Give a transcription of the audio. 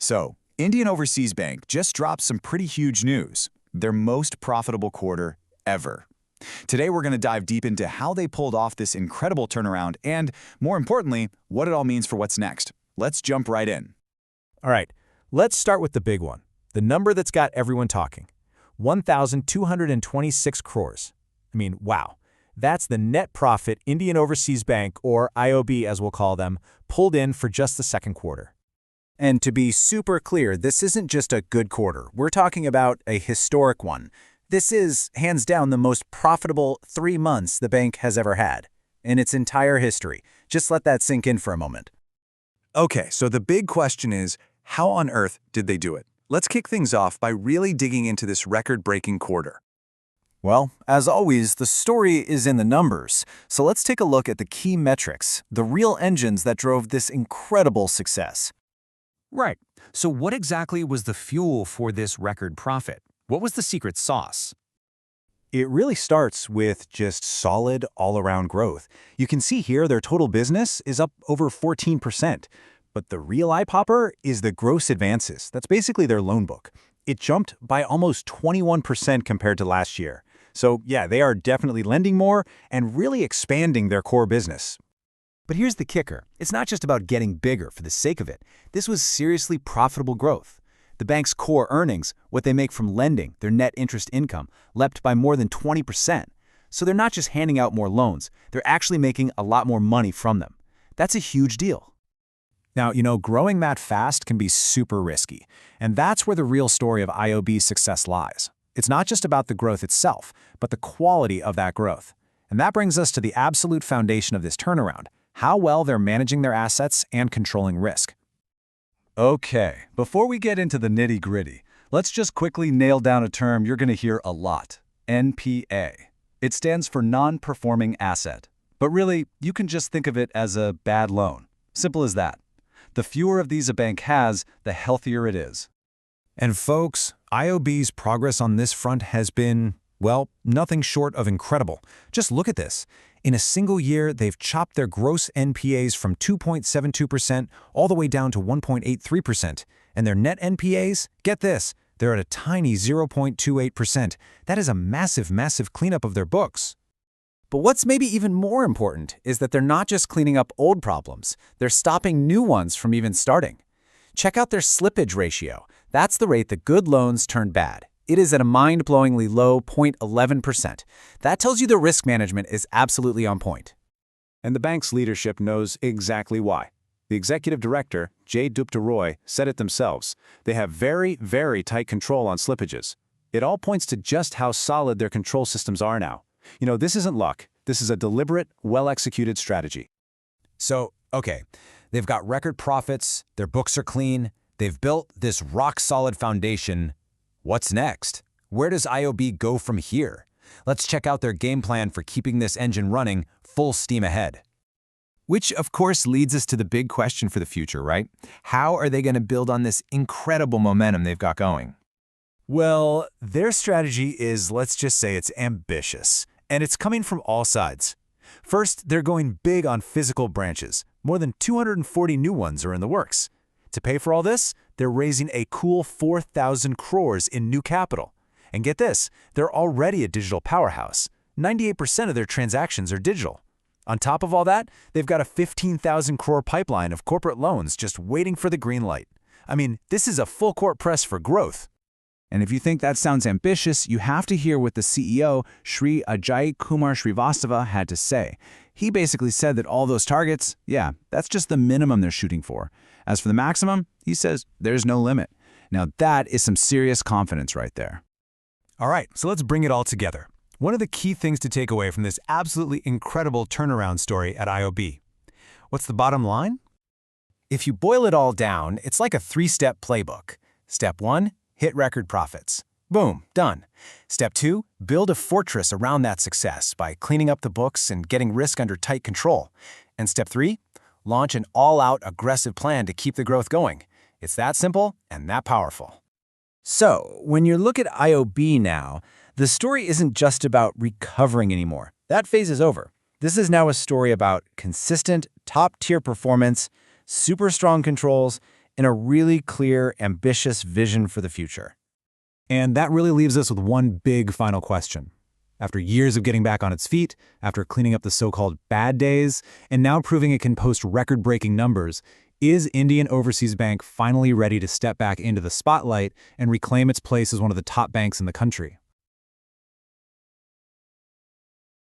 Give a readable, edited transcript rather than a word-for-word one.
So, Indian Overseas Bank just dropped some pretty huge news. Their most profitable quarter ever. Today, we're going to dive deep into how they pulled off this incredible turnaround and, more importantly, what it all means for what's next. Let's jump right in. All right, let's start with the big one, the number that's got everyone talking. 1,226 crores. I mean, wow. That's the net profit Indian Overseas Bank, or IOB as we'll call them, pulled in for just the second quarter. And to be super clear, this isn't just a good quarter. We're talking about a historic one. This is, hands down, the most profitable 3 months the bank has ever had in its entire history. Just let that sink in for a moment. Okay, so the big question is, how on earth did they do it? Let's kick things off by really digging into this record-breaking quarter. Well, as always, the story is in the numbers. So let's take a look at the key metrics, the real engines that drove this incredible success. Right. So what exactly was the fuel for this record profit? What was the secret sauce? It really starts with just solid all-around growth. You can see here their total business is up over 14%. But the real eye-popper is the gross advances. That's basically their loan book. It jumped by almost 21% compared to last year. So yeah, they are definitely lending more and really expanding their core business. But here's the kicker. It's not just about getting bigger for the sake of it. This was seriously profitable growth. The bank's core earnings, what they make from lending, their net interest income, leapt by more than 20%. So they're not just handing out more loans, they're actually making a lot more money from them. That's a huge deal. Now, growing that fast can be super risky, and that's where the real story of IOB's success lies. It's not just about the growth itself, but the quality of that growth. And that brings us to the absolute foundation of this turnaround, how well they're managing their assets and controlling risk. Okay, before we get into the nitty-gritty, let's just quickly nail down a term you're going to hear a lot, NPA. It stands for non-performing asset. But really, you can just think of it as a bad loan. Simple as that. The fewer of these a bank has, the healthier it is. And folks, IOB's progress on this front has been, well, nothing short of incredible. Just look at this. In a single year, they've chopped their gross NPAs from 2.72% all the way down to 1.83%. And their net NPAs, get this, they're at a tiny 0.28%. That is a massive, massive cleanup of their books. But what's maybe even more important is that they're not just cleaning up old problems, they're stopping new ones from even starting. Check out their slippage ratio. That's the rate that good loans turn bad. It is at a mind-blowingly low 0.11%. That tells you the risk management is absolutely on point. And the bank's leadership knows exactly why. The executive director, Jay Dupta-Roy, said it themselves. They have very, very tight control on slippages. It all points to just how solid their control systems are now. This isn't luck. This is a deliberate, well-executed strategy. So, okay, they've got record profits, their books are clean, they've built this rock-solid foundation. What's next? Where does IOB go from here? Let's check out their game plan for keeping this engine running full steam ahead. Which, of course, leads us to the big question for the future, right? How are they going to build on this incredible momentum they've got going? Well, their strategy is, let's just say it's ambitious, and it's coming from all sides. First, they're going big on physical branches. More than 240 new ones are in the works. To pay for all this, they're raising a cool 4,000 crores in new capital. And get this, they're already a digital powerhouse. 98% of their transactions are digital. On top of all that, they've got a 15,000 crore pipeline of corporate loans just waiting for the green light. I mean, this is a full court press for growth. And if you think that sounds ambitious, you have to hear what the CEO, Shri Ajay Kumar Srivastava, had to say. He basically said that all those targets, yeah, that's just the minimum they're shooting for. As for the maximum, he says there's no limit. Now that is some serious confidence right there. All right, so let's bring it all together. One of the key things to take away from this absolutely incredible turnaround story at IOB. What's the bottom line? If you boil it all down, it's like a 3-step playbook. Step 1, hit record profits. Boom, done. Step 2, build a fortress around that success by cleaning up the books and getting risk under tight control. And step 3, launch an all-out aggressive plan to keep the growth going. It's that simple and that powerful. So, when you look at IOB now, the story isn't just about recovering anymore. That phase is over. This is now a story about consistent, top-tier performance, super strong controls, and a really clear, ambitious vision for the future. And that really leaves us with one big final question. After years of getting back on its feet, after cleaning up the so-called bad days, and now proving it can post record-breaking numbers, is Indian Overseas Bank finally ready to step back into the spotlight and reclaim its place as one of the top banks in the country?